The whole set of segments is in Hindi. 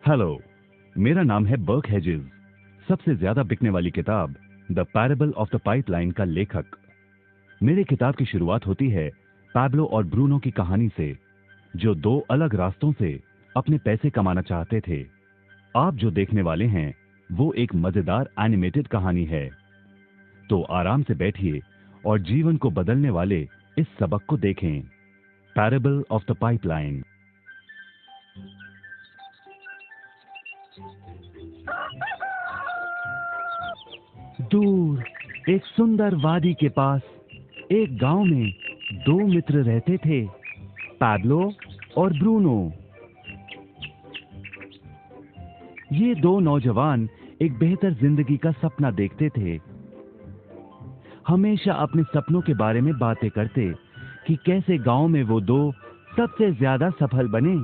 हेलो, मेरा नाम है बर्क हेजेस। सबसे ज्यादा बिकने वाली किताब the parable of the pipeline का लेखक। मेरी किताब की शुरुआत होती है पैब्लो और ब्रूनो की कहानी से, जो दो अलग रास्तों से अपने पैसे कमाना चाहते थे। आप जो देखने वाले हैं वो एक मजेदार एनिमेटेड कहानी है। तो आराम से बैठिए और जीवन को बदलने वाले इस सबक को देखें, पैरेबल ऑफ द पाइपलाइन। दूर एक सुंदर वादी के पास एक गांव में दो मित्र रहते थे, पैब्लो और ब्रूनो। ये दो नौजवान एक बेहतर जिंदगी का सपना देखते थे। हमेशा अपने सपनों के बारे में बातें करते कि कैसे गांव में वो दो सबसे ज्यादा सफल बने।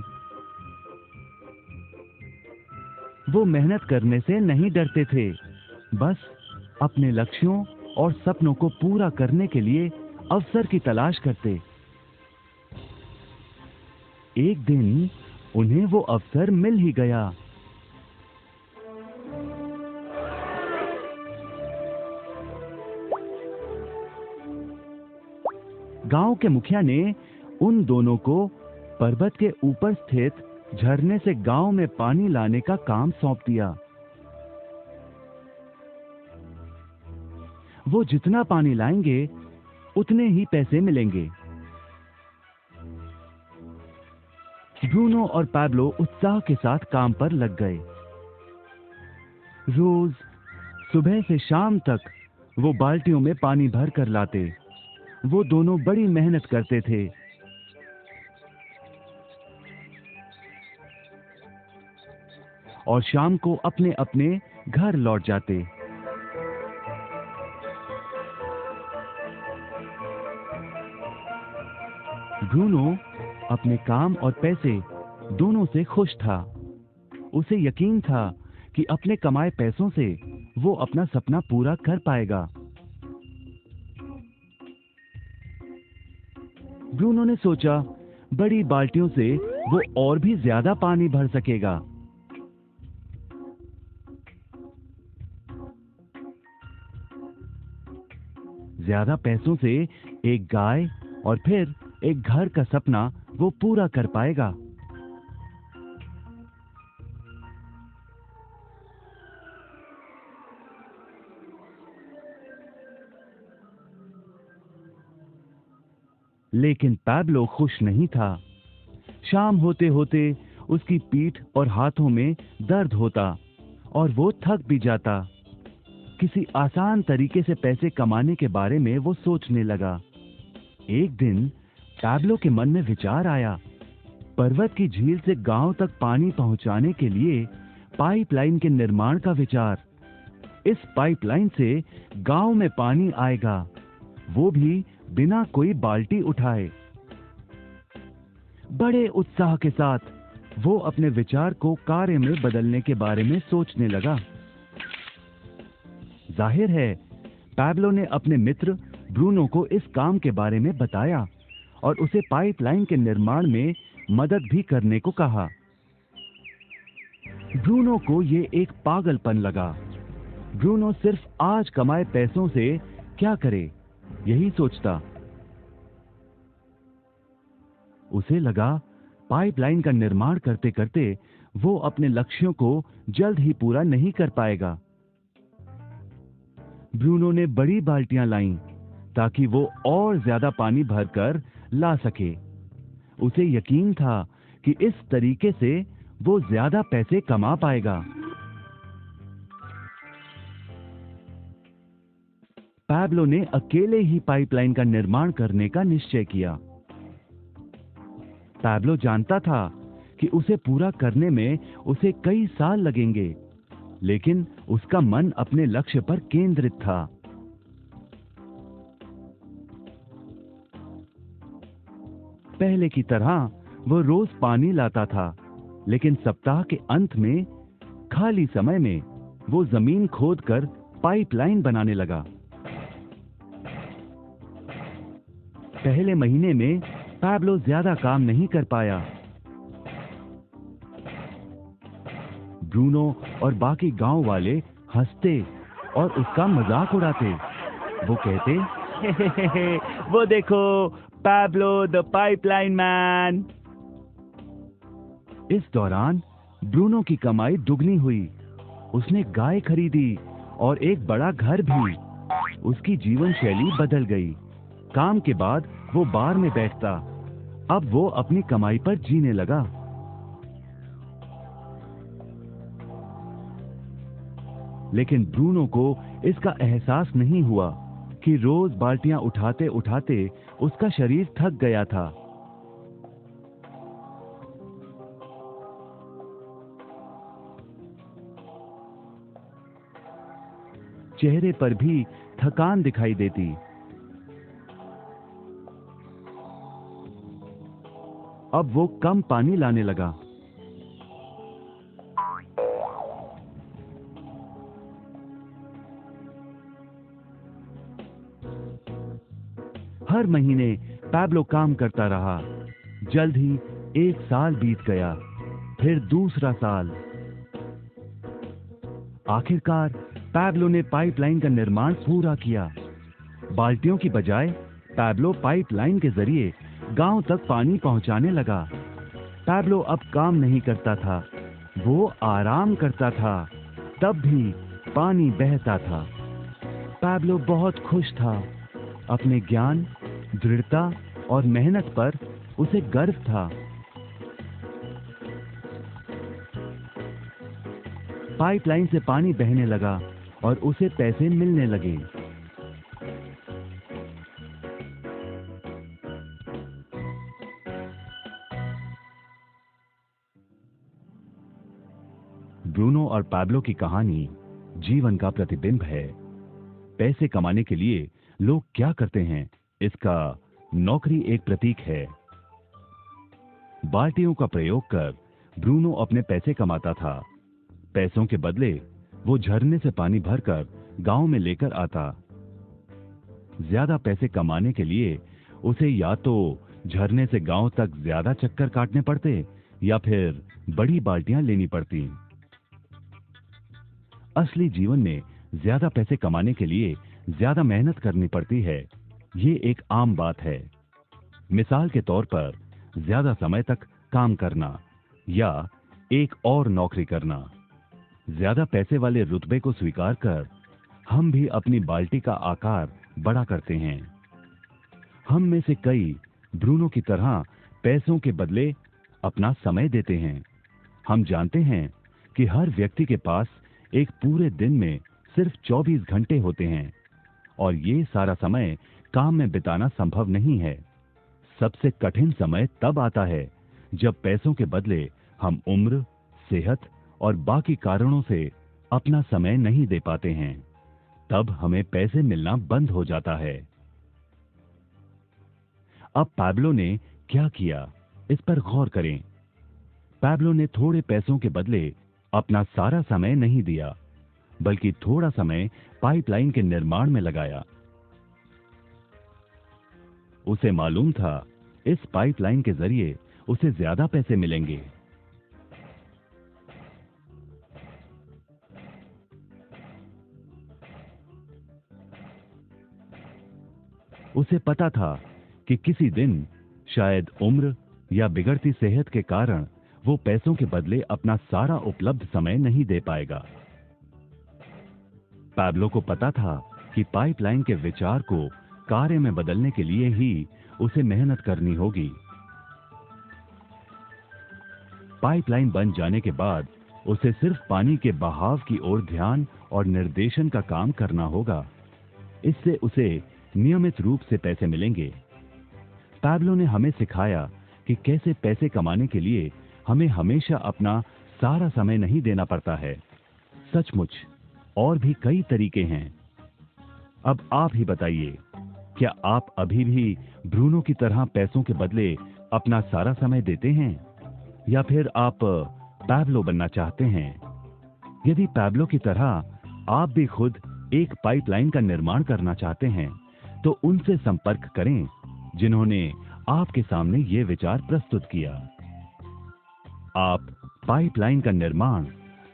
वो मेहनत करने से नहीं डरते थे, बस अपने लक्ष्यों और सपनों को पूरा करने के लिए अवसर की तलाश करते। एक दिन उन्हें वो अवसर मिल ही गया। गांव के मुखिया ने उन दोनों को पर्वत के ऊपर स्थित झरने से गांव में पानी लाने का काम सौंप दिया। वो जितना पानी लाएंगे उतने ही पैसे मिलेंगे। ब्रूनो और पैब्लो उत्साह के साथ काम पर लग गए। रोज सुबह से शाम तक वो बाल्टियों में पानी भर कर लाते। वो दोनों बड़ी मेहनत करते थे। और शाम को अपने अपने घर लौट जाते। ब्रूनो अपने काम और पैसे दोनों से खुश था। उसे यकीन था कि अपने कमाए पैसों से वो अपना सपना पूरा कर पाएगा। ब्रूनो ने सोचा बड़ी बाल्टियों से वो और भी ज्यादा पानी भर सकेगा। ज्यादा पैसों से एक गाय और फिर एक घर का सपना वो पूरा कर पाएगा। लेकिन पैब्लो खुश नहीं था। शाम होते होते उसकी पीठ और हाथों में दर्द होता और वो थक भी जाता। किसी आसान तरीके से पैसे कमाने के बारे में वो सोचने लगा। एक दिन पैब्लो के मन में विचार आया, पर्वत की झील से गांव तक पानी पहुंचाने के लिए पाइपलाइन के निर्माण का विचार। इस पाइपलाइन से गांव में पानी आएगा, वो भी बिना कोई बाल्टी उठाए। बड़े उत्साह के साथ वो अपने विचार को कार्य में बदलने के बारे में सोचने लगा। जाहिर है पैब्लो ने अपने मित्र ब्रूनो को इस काम के बारे में बताया और उसे पाइपलाइन के निर्माण में मदद भी करने को कहा। ब्रूनो को ये एक पागलपन लगा। ब्रूनो सिर्फ आज कमाए पैसों से क्या करे, यही सोचता। उसे लगा पाइपलाइन का निर्माण करते करते वो अपने लक्ष्यों को जल्द ही पूरा नहीं कर पाएगा। ब्रूनो ने बड़ी बाल्टियां लाईं ताकि वो और ज्यादा पानी भरकर ला सके। उसे यकीन था कि इस तरीके से वो ज्यादा पैसे कमा पाएगा। पैब्लो ने अकेले ही पाइपलाइन का निर्माण करने का निश्चय किया। पैब्लो जानता था कि उसे पूरा करने में उसे कई साल लगेंगे, लेकिन उसका मन अपने लक्ष्य पर केंद्रित था। पहले की तरह वो रोज पानी लाता था, लेकिन सप्ताह के अंत में खाली समय में वो जमीन खोदकर पाइपलाइन बनाने लगा। पहले महीने में पैब्लो ज्यादा काम नहीं कर पाया। ब्रूनो और बाकी गांव वाले हंसते और उसका मजाक उड़ाते। वो कहते, वो देखो, पैब्लो द पाइपलाइन मैन। इस दौरान ब्रूनो की कमाई दुगनी हुई। उसने गाय खरीदी और एक बड़ा घर भी। उसकी जीवन शैली बदल गई। काम के बाद वो बार में बैठता। अब वो अपनी कमाई पर जीने लगा। लेकिन ब्रूनो को इसका एहसास नहीं हुआ कि रोज बाल्टियां उठाते उठाते उसका शरीर थक गया था। चेहरे पर भी थकान दिखाई देती। अब वो कम पानी लाने लगा। हर महीने पैब्लो काम करता रहा। जल्द ही 1 साल बीत गया, फिर दूसरा साल। आखिरकार पैब्लो ने पाइपलाइन का निर्माण पूरा किया। बाल्टियों की बजाय पैब्लो पाइपलाइन के जरिए गांव तक पानी पहुंचाने लगा। पैब्लो अब काम नहीं करता था, वो आराम करता था। तब भी पानी बहता था। पैब्लो बहुत खुश था। अपने ज्ञान, दृढ़ता और मेहनत पर उसे गर्व था। पाइपलाइन से पानी बहने लगा और उसे पैसे मिलने लगे। ब्रूनो और पैब्लो की कहानी जीवन का प्रतिबिंब है। पैसे कमाने के लिए लोग क्या करते हैं, इसका नौकरी एक प्रतीक है। बाल्टियों का प्रयोग कर ब्रूनो अपने पैसे कमाता था। पैसों के बदले वो झरने से पानी भरकर गांव में लेकर आता। ज्यादा पैसे कमाने के लिए उसे या तो झरने से गांव तक ज्यादा चक्कर काटने पड़ते या फिर बड़ी बाल्टियां लेनी पड़ती। असली जीवन में ज्यादा पैसे कमाने के लिए ज्यादा मेहनत करनी पड़ती है। ये एक आम बात है। मिसाल के तौर पर ज्यादा समय तक काम करना या एक और नौकरी करना। ज्यादा पैसे वाले रुतबे को स्वीकार कर हम भी अपनी बाल्टी का आकार बड़ा करते हैं। हम में से कई ब्रूनो की तरह पैसों के बदले अपना समय देते हैं। हम जानते हैं कि हर व्यक्ति के पास एक पूरे दिन में सिर्फ 24 घंटे होते हैं और ये सारा समय काम में बिताना संभव नहीं है। सबसे कठिन समय तब आता है जब पैसों के बदले हम उम्र, सेहत और बाकी कारणों से अपना समय नहीं दे पाते हैं। तब हमें पैसे मिलना बंद हो जाता है। अब पैब्लो ने क्या किया, इस पर गौर करें। पैब्लो ने थोड़े पैसों के बदले अपना सारा समय नहीं दिया, बल्कि थोड़ा समय पाइपलाइन के निर्माण में लगाया। उसे मालूम था इस पाइपलाइन के जरिए उसे ज्यादा पैसे मिलेंगे। उसे पता था कि किसी दिन शायद उम्र या बिगड़ती सेहत के कारण वो पैसों के बदले अपना सारा उपलब्ध समय नहीं दे पाएगा। पैब्लो को पता था कि पाइपलाइन के विचार को कार्य में बदलने के लिए ही उसे मेहनत करनी होगी। पाइपलाइन बन जाने के बाद उसे सिर्फ पानी के बहाव की ओर ध्यान और निर्देशन का काम करना होगा। इससे उसे नियमित रूप से पैसे मिलेंगे। पैब्लो ने हमें सिखाया कि कैसे पैसे कमाने के लिए हमें हमेशा अपना सारा समय नहीं देना पड़ता है। सचमुच और भी कई तरीके हैं। अब आप ही बताइए, क्या आप अभी भी ब्रूनो की तरह पैसों के बदले अपना सारा समय देते हैं या फिर आप पैब्लो बनना चाहते हैं? यदि पैब्लो की तरह आप भी खुद एक पाइपलाइन का निर्माण करना चाहते हैं तो उनसे संपर्क करें जिन्होंने आपके सामने ये विचार प्रस्तुत किया। आप पाइपलाइन का निर्माण